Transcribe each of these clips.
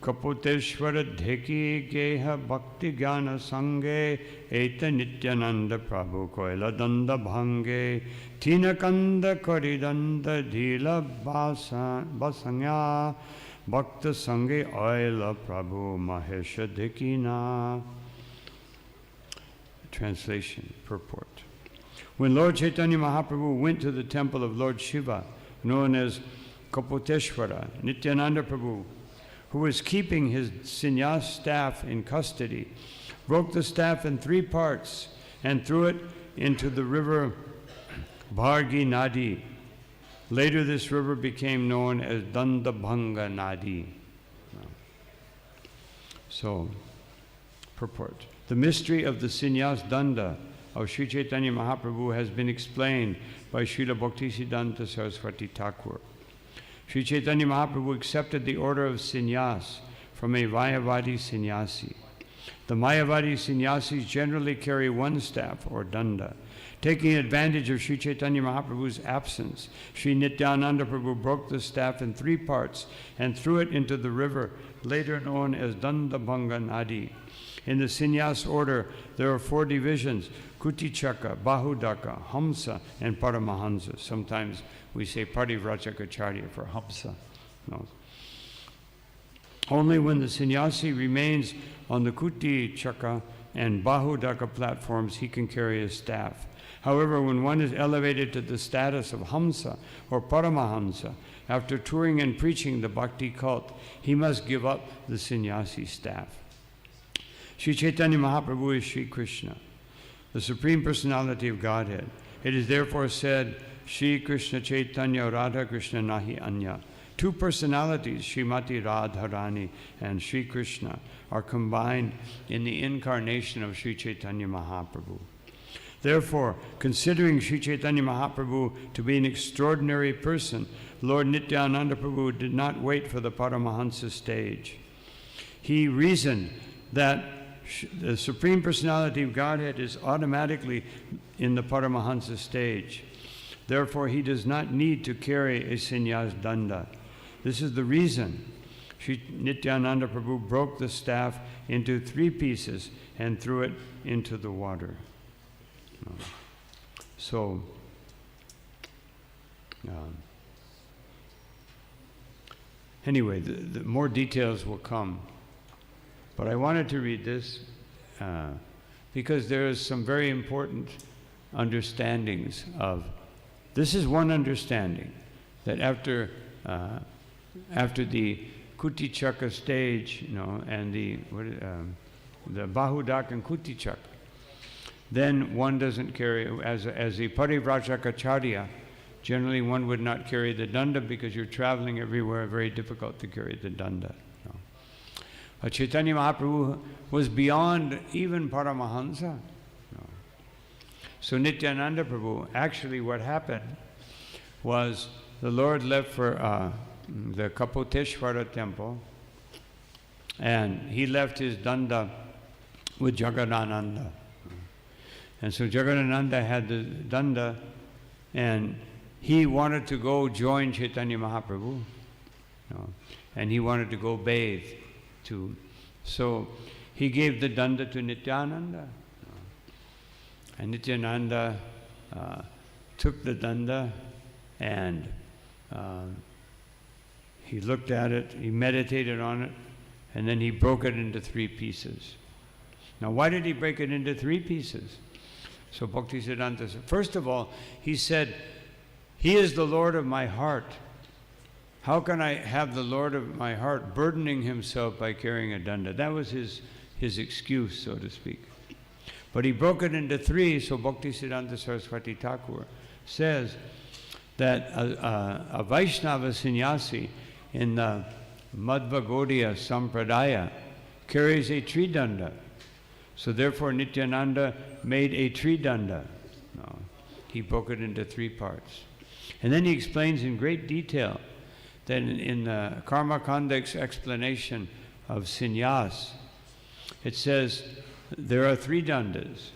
Kaputeshwara Dheki Geha Bhakti Jnana Sange Eta Nityananda Prabhu Koila Danda Bhange Tinakanda Karidanda Dhila Basanya Bhakta Sange Oila Prabhu Mahesha Dhekina. Translation, purport. When Lord Chaitanya Mahaprabhu went to the temple of Lord Shiva, known as Kaputeshwara, Nityananda Prabhu, who was keeping his sannyas staff in custody, broke the staff in 3 parts and threw it into the river Bhargi Nadi. Later this river became known as Dandabhanga Nadi. So, purport. The mystery of the sannyas danda of Sri Chaitanya Mahaprabhu has been explained by Srila Bhaktisiddhanta Saraswati Thakur. Sri Chaitanya Mahaprabhu accepted the order of sannyas from a Mayavadi sannyasi. The Mayavadi sannyasis generally carry 1 staff or danda. Taking advantage of Sri Chaitanya Mahaprabhu's absence, Sri Nityananda Prabhu broke the staff in 3 parts and threw it into the river, later known as Dandabhanga Nadi. In the sannyas order, there are 4 divisions: Kutichaka, Bahudaka, Hamsa, and Paramahansa. Sometimes we say Parivrajacacharya for Hamsa. No. Only when the sannyasi remains on the Kutichaka and Bahudaka platforms, he can carry his staff. However, when one is elevated to the status of Hamsa or Paramahansa, after touring and preaching the bhakti cult, he must give up the sannyasi staff. Sri Chaitanya Mahaprabhu is Sri Krishna, the Supreme Personality of Godhead. It is therefore said, Sri Krishna Chaitanya Radha Krishna Nahi Anya. 2 personalities, Srimati Radharani and Sri Krishna, are combined in the incarnation of Sri Chaitanya Mahaprabhu. Therefore, considering Sri Chaitanya Mahaprabhu to be an extraordinary person, Lord Nityananda Prabhu did not wait for the Paramahansa stage. He reasoned that the Supreme Personality of Godhead is automatically in the Paramahansa stage. Therefore, he does not need to carry a sannyas danda. This is the reason Sri Nityananda Prabhu broke the staff into 3 pieces and threw it into the water. So, anyway, the more details will come. But I wanted to read this because there is some very important understandings of. This is one understanding, that after the Kutichaka stage, and the Bahudak and Kutichak, then one doesn't carry, as a Parivrajacacharya, generally one would not carry the danda because you're traveling everywhere, very difficult to carry the danda. Chaitanya Mahaprabhu was beyond even Paramahansa. So Nityananda Prabhu, actually what happened was the Lord left for the Kaputeshwara temple, and he left his danda with Jagadananda. And so Jagadananda had the danda, and he wanted to go join Chaitanya Mahaprabhu, and he wanted to go bathe too. So he gave the danda to Nityananda. And Nityananda took the danda and he looked at it, he meditated on it, and then he broke it into 3 pieces. Now, why did he break it into 3 pieces? So Bhaktisiddhanta said, first of all, he said, he is the Lord of my heart. How can I have the Lord of my heart burdening himself by carrying a danda? That was his excuse, so to speak. But he broke it into 3, so Bhaktisiddhanta Saraswati Thakur says that a Vaishnava sannyasi in the Madhva Gaudiya Sampradaya carries a tridanda. So therefore Nityananda made a tridanda. No, he broke it into 3 parts. And then he explains in great detail that in the Karma Kandak's explanation of sannyas, it says there are 3 dandas.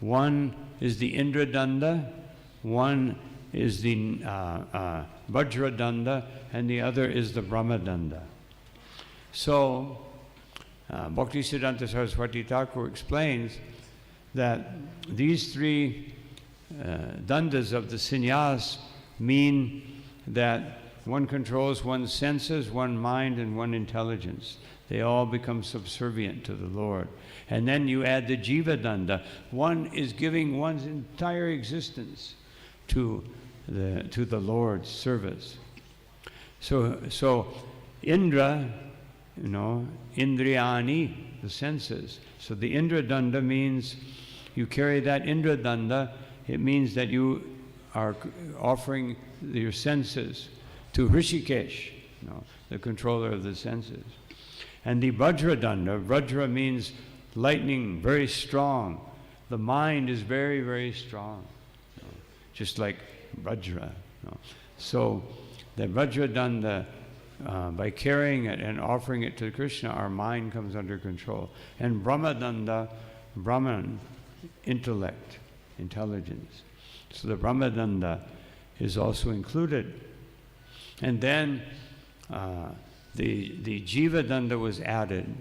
One is the Indra danda, one is the Vajra danda, and the other is the Brahma danda. So, Bhaktisiddhanta Saraswati Thakur explains that these three dandas of the sannyas mean that one controls one's senses, one mind, and one intelligence. They all become subservient to the Lord. And then you add the jiva danda. One is giving one's entire existence to the Lord's service. So Indra, Indriyani, the senses. So the Indra danda means you carry that Indra danda. It means that you are offering your senses to Rishikesh, the controller of the senses. And the Vajra danda, Vajra means lightning, very strong. The mind is very, very strong, just like Vajra. So the Vajra danda, by carrying it and offering it to Krishna, our mind comes under control. And Brahmadanda, Brahman, intellect, intelligence. So the Brahmadanda is also included. And then the Jiva Danda was added,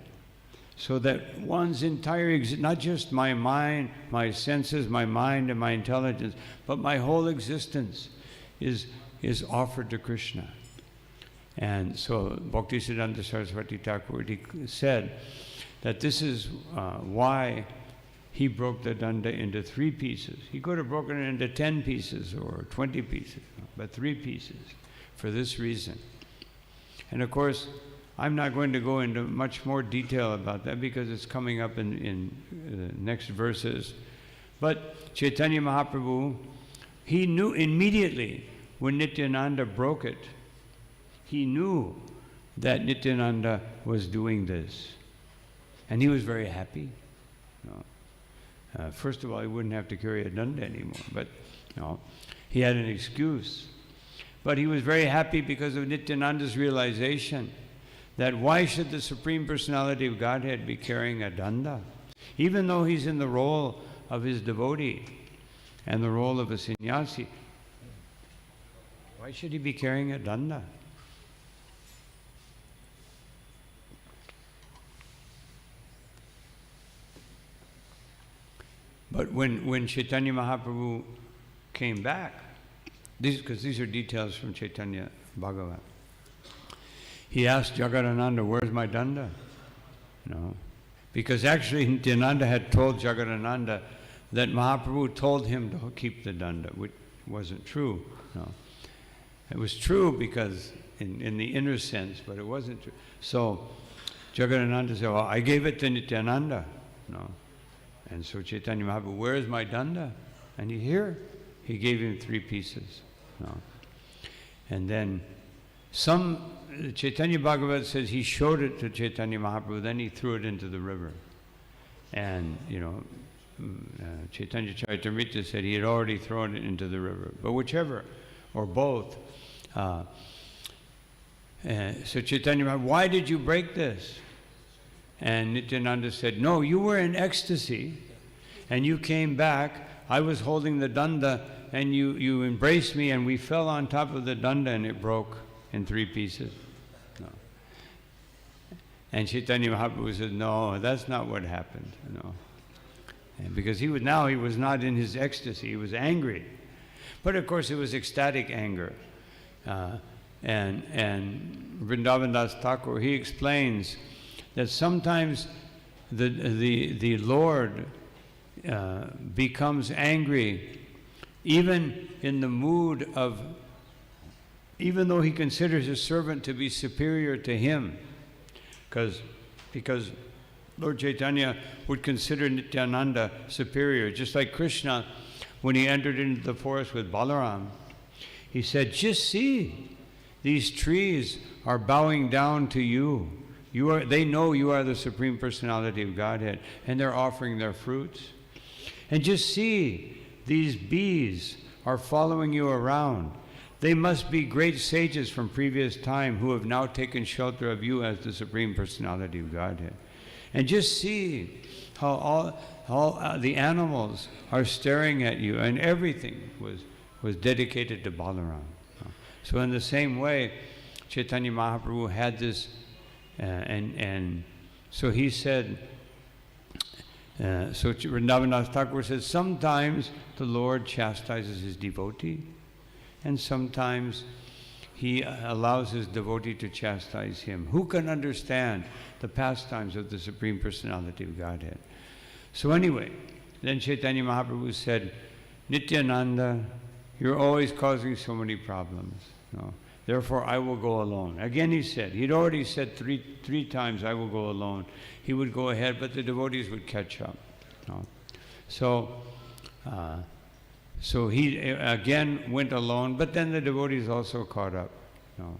so that one's entire not just my mind, my senses, my mind and my intelligence, but my whole existence is offered to Krishna. And so Bhaktisiddhanta Saraswati Thakur said that this is why he broke the danda into 3 pieces. He could have broken it into 10 pieces or 20 pieces, but 3 pieces, for this reason. And of course, I'm not going to go into much more detail about that because it's coming up in the next verses. But Caitanya Mahaprabhu, he knew immediately when Nityananda broke it, he knew that Nityananda was doing this. And he was very happy. First of all, he wouldn't have to carry a danda anymore, but he had an excuse. But he was very happy because of Nityananda's realization that why should the Supreme Personality of Godhead be carrying a danda? Even though he's in the role of his devotee and the role of a sannyasi, why should he be carrying a danda? But when Chaitanya Mahaprabhu came back, because these are details from Chaitanya Bhagavat, he asked Jagadananda, "Where's my danda?" Because actually Nityananda had told Jagadananda that Mahaprabhu told him to keep the danda, which wasn't true. It was true because in the inner sense, but it wasn't true. So Jagadananda said, "Well, I gave it to Nityananda." And so Chaitanya Mahaprabhu, "Where is my danda?" And he gave him 3 pieces. And then Chaitanya Bhagavat says he showed it to Chaitanya Mahaprabhu, then he threw it into the river. And, Chaitanya Charitamrita said he had already thrown it into the river. But whichever, or both. So Chaitanya Mahaprabhu, "Why did you break this?" And Nityananda said, "No, you were in ecstasy, and you came back. I was holding the danda, and you embraced me, and we fell on top of the danda, and it broke in 3 pieces." And Chaitanya Mahaprabhu said, "No, that's not what happened." And because he was not in his ecstasy, he was angry. But of course, it was ecstatic anger. And Vrindavan Das Thakur, he explains that sometimes the Lord becomes angry even in the mood of, even though he considers his servant to be superior to him, because Lord Chaitanya would consider Nityananda superior, just like Krishna when he entered into the forest with Balaram. He said, "Just see, these trees are bowing down to you. They know you are the Supreme Personality of Godhead, and they're offering their fruits. And just see, these bees are following you around. They must be great sages from previous time who have now taken shelter of you as the Supreme Personality of Godhead. And just see how all the animals are staring at you, and everything was dedicated to Balaram." So in the same way, Chaitanya Mahaprabhu had this And so he said, so Vrindavan Thakur says, sometimes the Lord chastises his devotee, and sometimes he allows his devotee to chastise him. Who can understand the pastimes of the Supreme Personality of Godhead? So anyway, then Caitanya Mahaprabhu said, Nityananda, you're always causing so many problems. No. Therefore, I will go alone. Again he said, he'd already said three times, I will go alone. He would go ahead, but the devotees would catch up. No. So he again went alone, but then the devotees also caught up. No.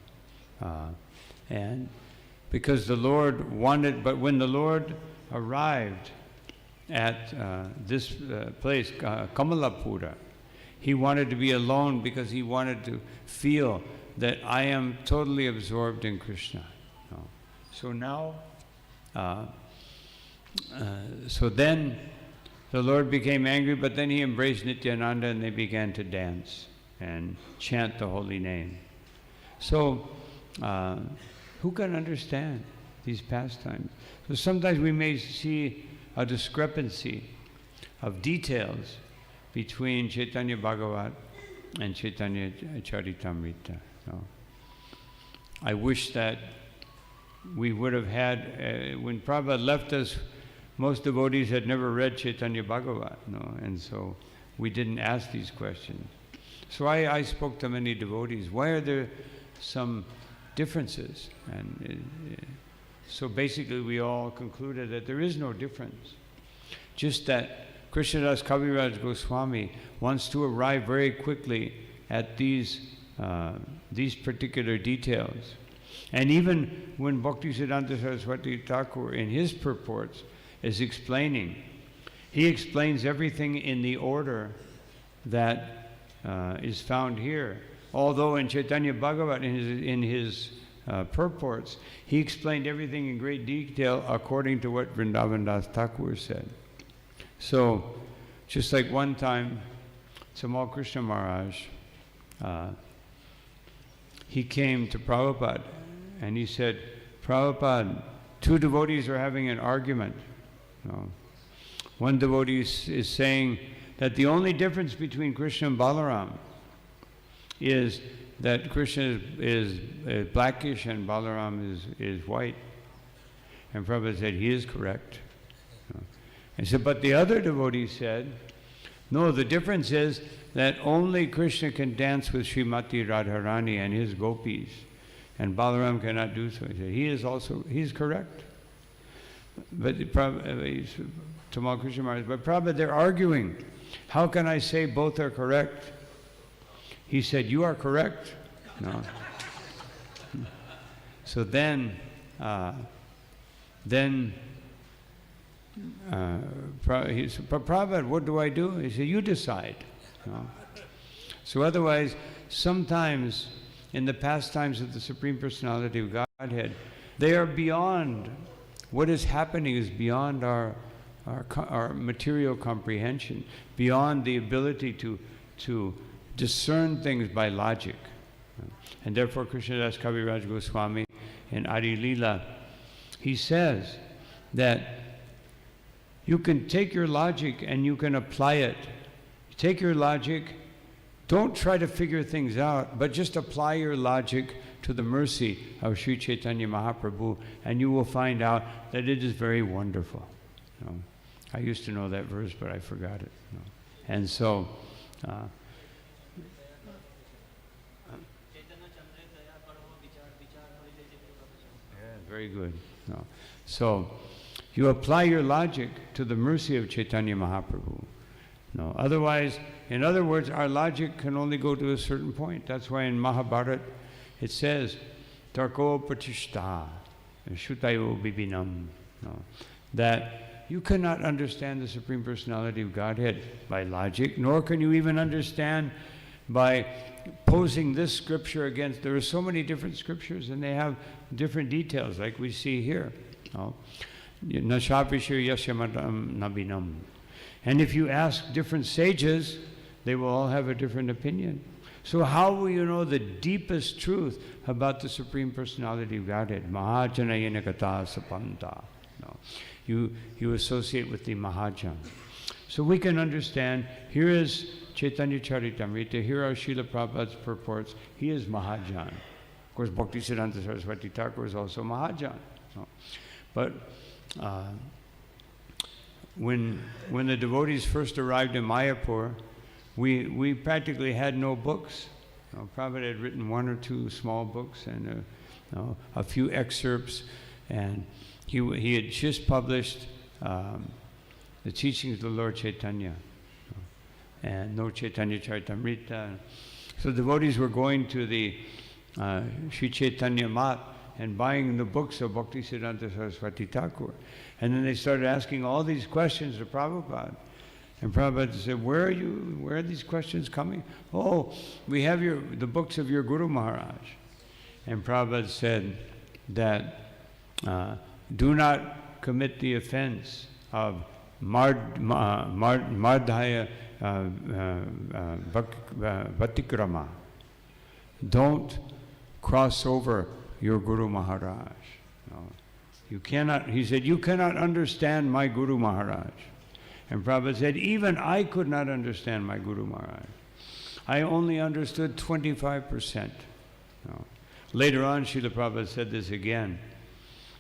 And because the Lord wanted, but when the Lord arrived at this place, Kamalapura, he wanted to be alone because he wanted to feel that I am totally absorbed in Krishna. No. So now, so then the Lord became angry, but then he embraced Nityananda and they began to dance and chant the holy name. So, who can understand these pastimes? So sometimes we may see a discrepancy of details between Chaitanya Bhagavat and Chaitanya Charitamrita. So, I wish that we would have had, when Prabhupada left us, most devotees had never read Chaitanya Bhagavat, no? And so we didn't ask these questions. So I spoke to many devotees, why are there some differences? And so basically we all concluded that there is no difference. Just that Krishnadas Kaviraj Goswami wants to arrive very quickly at these particular details. And even when Bhaktisiddhanta Saraswati Thakur in his purports is explaining, he explains everything in the order that is found here. Although in Chaitanya Bhagavat, in his purports, he explained everything in great detail according to what Vrindavan Das Thakur said. So, just like one time, Tamal Krishna Maharaj, he came to Prabhupada and he said, Prabhupada, two devotees are having an argument. One devotee is saying that the only difference between Krishna and Balaram is that Krishna is blackish and Balaram is white. And Prabhupada said, he is correct. I said, but the other devotee said, no, the difference is that only Krishna can dance with Srimati Radharani and his gopis, and Balaram cannot do so. He said, he's correct. But Tamal Krishna Maharaj, but Prabhupada, they're arguing. How can I say both are correct? He said, you are correct. No. So then he said, Prabhupada, what do I do? He said, you decide. No. So otherwise, sometimes in the pastimes of the Supreme Personality of Godhead, they are beyond, what is happening is beyond our material comprehension, beyond the ability to discern things by logic. And therefore Krishnadas Kaviraj Goswami in Adi Lila, he says that you can take your logic and you can apply it. Take your logic, don't try to figure things out, but just apply your logic to the mercy of Sri Chaitanya Mahaprabhu, and you will find out that it is very wonderful. I used to know that verse, but I forgot it. And so, very good. So, you apply your logic to the mercy of Chaitanya Mahaprabhu. Otherwise, in other words, our logic can only go to a certain point. That's why in Mahabharata it says, Tarko Pratishta, Shutayo Bibinam, that you cannot understand the Supreme Personality of Godhead by logic, nor can you even understand by posing this scripture against. There are so many different scriptures and they have different details, like we see here. Nashapishu Yasyamadam Nabinam. And if you ask different sages, they will all have a different opinion. So how will you know the deepest truth about the Supreme Personality of Godhead? Mahajanayana kata sapanta. No. You associate with the Mahajan. So we can understand, here is Caitanya Charitamrita, here are Srila Prabhupada's purports. He is Mahajan. Of course, Bhaktisiddhanta Saraswati Thakur is also Mahajan. No. But when the devotees first arrived in Mayapur, we practically had no books. Prabhupada had written one or two small books and a few excerpts, and he had just published the teachings of the Lord Caitanya, and no Caitanya Charitamrita. So devotees were going to the Sri Chaitanya Mat and buying the books of Bhaktisiddhanta Saraswati Thakur. And then they started asking all these questions to Prabhupada. And Prabhupada said, where are you? Where are these questions coming? Oh, we have the books of your Guru Maharaj. And Prabhupada said that do not commit the offense of Mardhaya Vatikrama. Don't cross over your Guru Maharaj. No. You cannot, he said, you cannot understand my Guru Maharaj. And Prabhupada said, even I could not understand my Guru Maharaj. I only understood 25%. No. Later on, Srila Prabhupada said this again.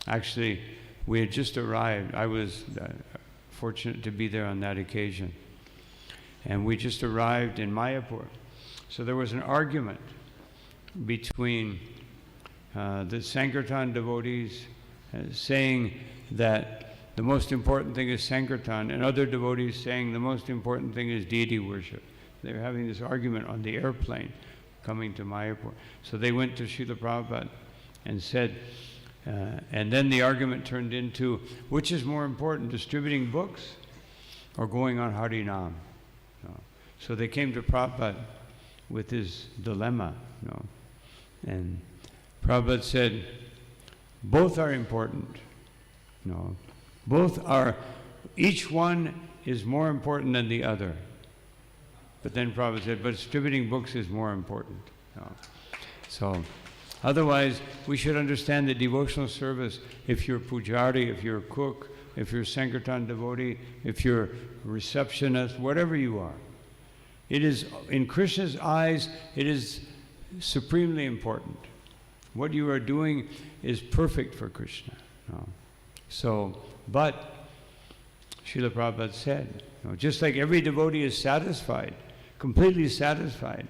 Actually, we had just arrived. I was fortunate to be there on that occasion. And we just arrived in Mayapur. So there was an argument between the Sankirtan devotees saying that the most important thing is Sankirtan, and other devotees saying the most important thing is deity worship. They were having this argument on the airplane coming to Mayapur. So they went to Srila Prabhupada and said, and then the argument turned into, which is more important, distributing books or going on Harinam? No. So they came to Prabhupada with this dilemma. No. And Prabhupada said, both are important. No. Both are, each one is more important than the other. But then Prabhupada said, but distributing books is more important. No. So, otherwise, we should understand that devotional service, if you're pujari, if you're a cook, if you're a Sankirtan devotee, if you're a receptionist, whatever you are, it is, in Krishna's eyes, it is supremely important. What you are doing is perfect for Krishna. No. So, but Srila Prabhupada said, just like every devotee is satisfied, completely satisfied,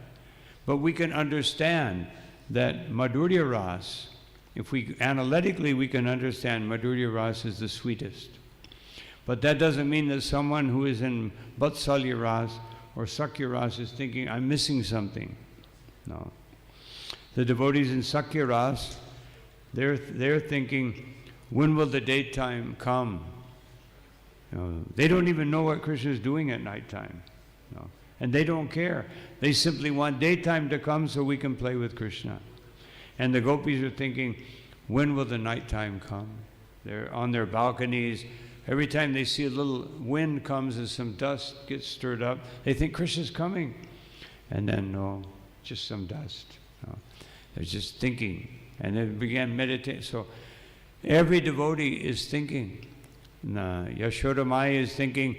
but we can understand that Madhurya Ras, if we analytically we can understand Madhurya Ras is the sweetest. But that doesn't mean that someone who is in Vatsalya Ras or Sakya Ras is thinking, I'm missing something. No. The devotees in Sakya Ras, they're thinking, when will the daytime come? They don't even know what Krishna is doing at nighttime. No. And they don't care. They simply want daytime to come so we can play with Krishna. And the gopis are thinking, when will the nighttime come? They're on their balconies. Every time they see a little wind comes and some dust gets stirred up, they think Krishna's coming. And then, no, just some dust. No. They're just thinking. And they began meditating. So every devotee is thinking. Yashoda Maya is thinking,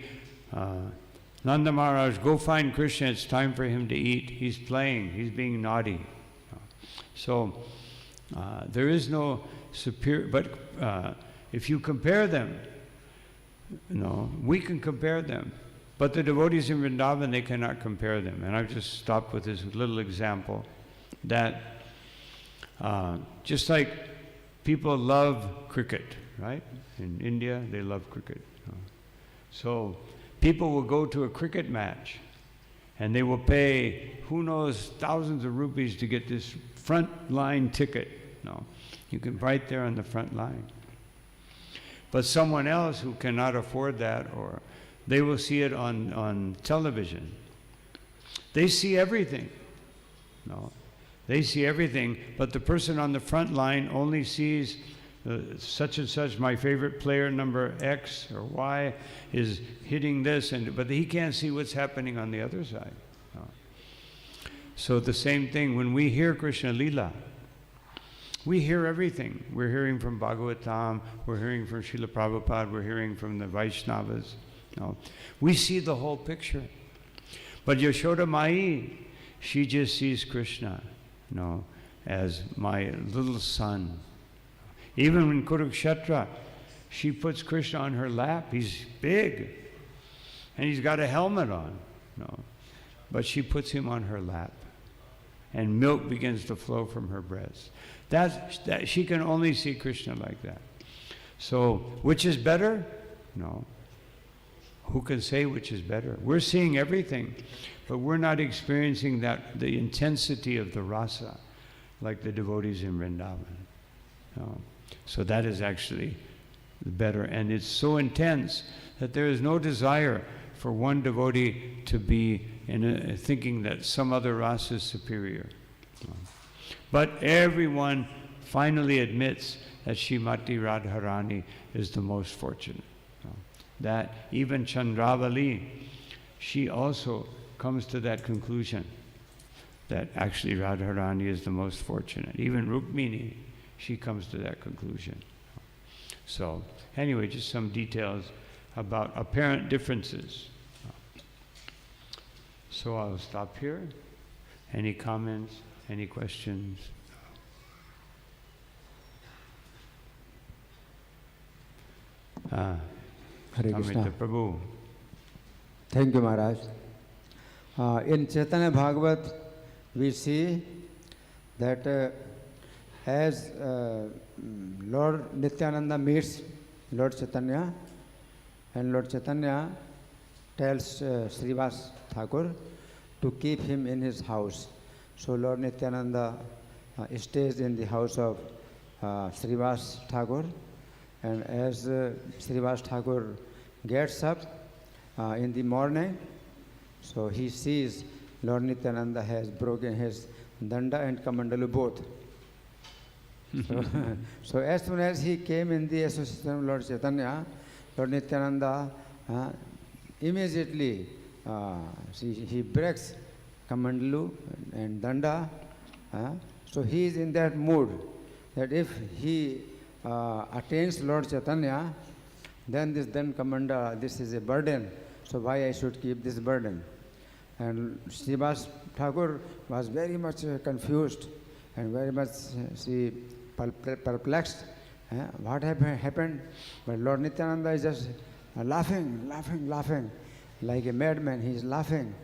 Nanda Maharaj, go find Krishna, it's time for him to eat. He's playing, he's being naughty. So there is no superior, but if you compare them, we can compare them. But the devotees in Vrindavan, they cannot compare them. And I've just stopped with this little example that just like people love cricket, right? In India, they love cricket. So people will go to a cricket match and they will pay, who knows, thousands of rupees to get this front line ticket. No, you can right there on the front line. But someone else who cannot afford that, or they will see it on television. They see everything. No, they see everything, but the person on the front line only sees such and such, my favorite player, number X or Y, is hitting this, but he can't see what's happening on the other side. No. So the same thing, when we hear Krishna Lila, we hear everything. We're hearing from Bhagavatam, we're hearing from Srila Prabhupada, we're hearing from the Vaishnavas. No. We see the whole picture. But Yashoda Mai, she just sees Krishna, as my little son. Even in Kurukshetra, she puts Krishna on her lap. He's big, and he's got a helmet on. But she puts him on her lap, and milk begins to flow from her breast. That she can only see Krishna like that. So, which is better? No. Who can say which is better? We're seeing everything, but we're not experiencing the intensity of the rasa like the devotees in Vrindavan. So that is actually better, and it's so intense that there is no desire for one devotee to be thinking that some other rasa is superior. But everyone finally admits that Srimati Radharani is the most fortunate. That even Chandravali, she also comes to that conclusion that actually Radharani is the most fortunate. Even Rukmini, she comes to that conclusion. So anyway, just some details about apparent differences. So I'll stop here. Any comments? Any questions? Hare Krishna. Prabhu. Thank you, Maharaj. In Chaitanya Bhagavat, we see that as Lord Nityananda meets Lord Chaitanya, and Lord Chaitanya tells Srivas Thakur to keep him in his house. So Lord Nityananda stays in the house of Srivas Thakur, and as Srivas Thakur gets up in the morning, so he sees Lord Nityananda has broken his danda and kamandalu both. So as soon as he came in the association of Lord Chaitanya, Lord Nityananda immediately he breaks kamandalu and danda. So he is in that mood that if he attains Lord Chaitanya, then this kamanda, this is a burden. So why I should keep this burden? And Srivas Thakur was very much confused and very much perplexed. What happened? But Lord Nityananda is just laughing like a madman. He is laughing.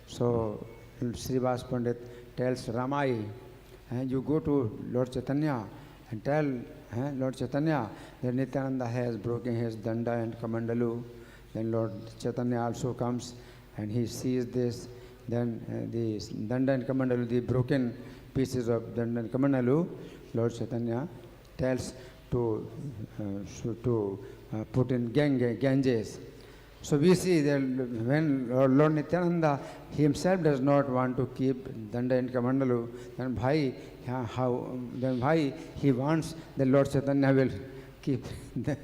So Srivas Pandit tells Ramai, you go to Lord Chaitanya and tell Lord Chaitanya that Nityananda has broken his danda and kamandalu. Then Lord Chaitanya also comes and he sees this. Then the danda and kamandalu, the broken pieces of danda and kamandalu, Lord Chaitanya tells to put in Ganges. So we see that when Lord Nityananda himself does not want to keep danda and kamandalu, then why he wants that Lord Chaitanya will keep the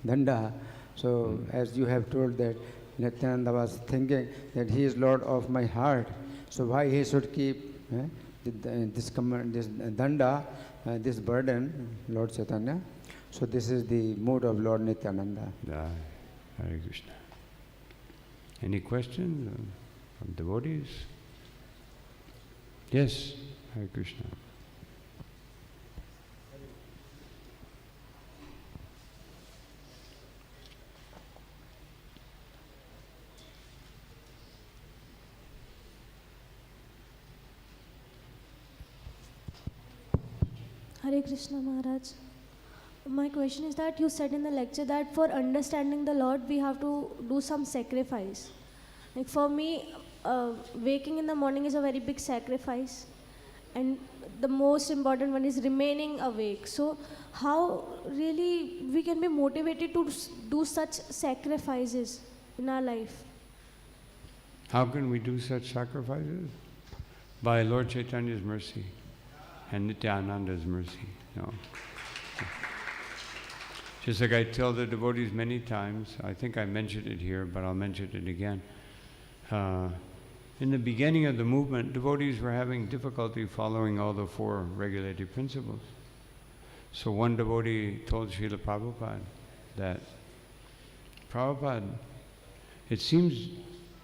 danda? So as you have told that Nityananda was thinking that he is Lord of my heart, so why he should keep this danda, this burden, Lord Chaitanya? So this is the mood of Lord Nityananda. Hare Krishna. Any questions from devotees? Yes, Hare Krishna. Hare Krishna Maharaj. My question is that you said in the lecture that for understanding the Lord we have to do some sacrifice. Like for me, waking in the morning is a very big sacrifice, and the most important one is remaining awake. So how really we can be motivated to do such sacrifices in our life? How can we do such sacrifices? By Lord Chaitanya's mercy and Nityananda's mercy. No. Just like I tell the devotees many times, I think I mentioned it here, but I'll mention it again. in the beginning of the movement, devotees were having difficulty following all the 4 regulative principles. So one devotee told Srila Prabhupada that, Prabhupada, it seems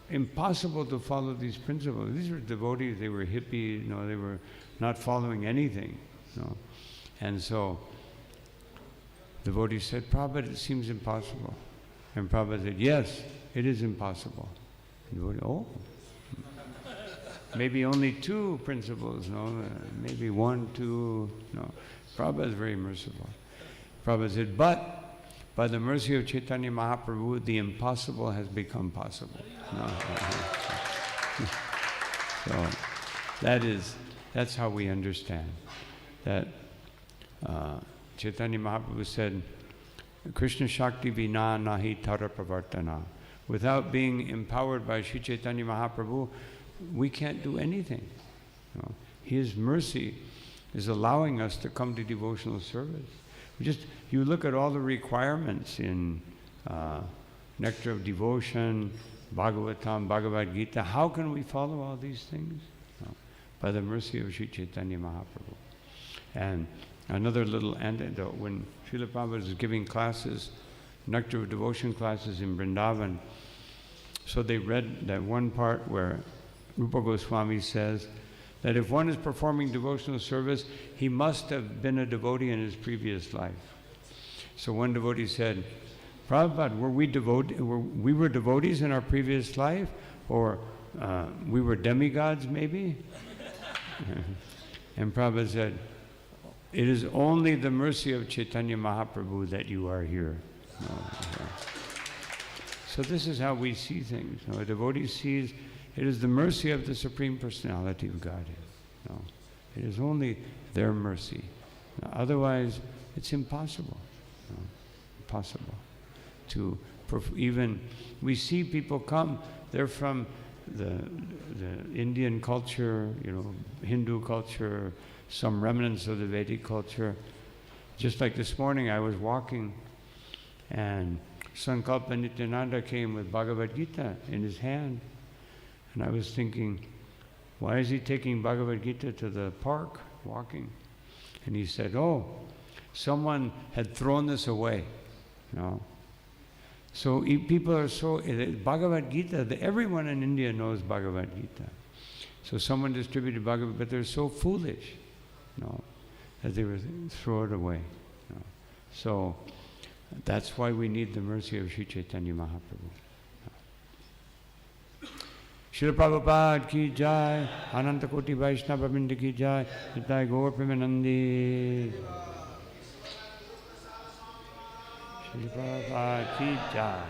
impossible to follow these principles. These were devotees, they were hippie, they were not following anything. And so the devotee said, Prabhupada, it seems impossible. And Prabhupada said, yes, it is impossible. And the devotee, oh, maybe only 2 principles, maybe 1, 2, no. Prabhupada is very merciful. Prabhupada said, but by the mercy of Caitanya Mahaprabhu, the impossible has become possible. So that's how we understand that Caitanya Mahaprabhu said, Krishna Shakti Vina Nahi Tara Pravartana. Without being empowered by Sri Caitanya Mahaprabhu, we can't do anything. His mercy is allowing us to come to devotional service. You look at all the requirements in Nectar of Devotion, Bhagavatam, Bhagavad Gita. How can we follow all these things? By the mercy of Sri Caitanya Mahaprabhu. And another little anecdote, when Srila Prabhupada was giving classes, Nectar of Devotion classes in Vrindavan, so they read that one part where Rupa Goswami says that if one is performing devotional service, he must have been a devotee in his previous life. So one devotee said, Prabhupada, were we devotees in our previous life? Or we were demigods maybe? And Prabhupada said, it is only the mercy of Caitanya Mahaprabhu that you are here. So this is how we see things. A devotee sees it is the mercy of the Supreme Personality of Godhead. It is only their mercy. Otherwise, it's impossible. Impossible to even. We see people come. They're from the Indian culture, Hindu culture, some remnants of the Vedic culture. Just like this morning, I was walking, and Sankalpa Nityananda came with Bhagavad Gita in his hand. And I was thinking, why is he taking Bhagavad Gita to the park, walking? And he said, oh, someone had thrown this away. So people are Bhagavad Gita, everyone in India knows Bhagavad Gita. So someone distributed Bhagavad Gita, but they're so foolish, that they would throw it away. So that's why we need the mercy of Sri Caitanya Mahaprabhu. Srila Prabhupada ki jai, Ananta Koti Vaishnava Vrinda ki jai, Nitai Gaur Premanandi. Srila Prabhupada ki jai.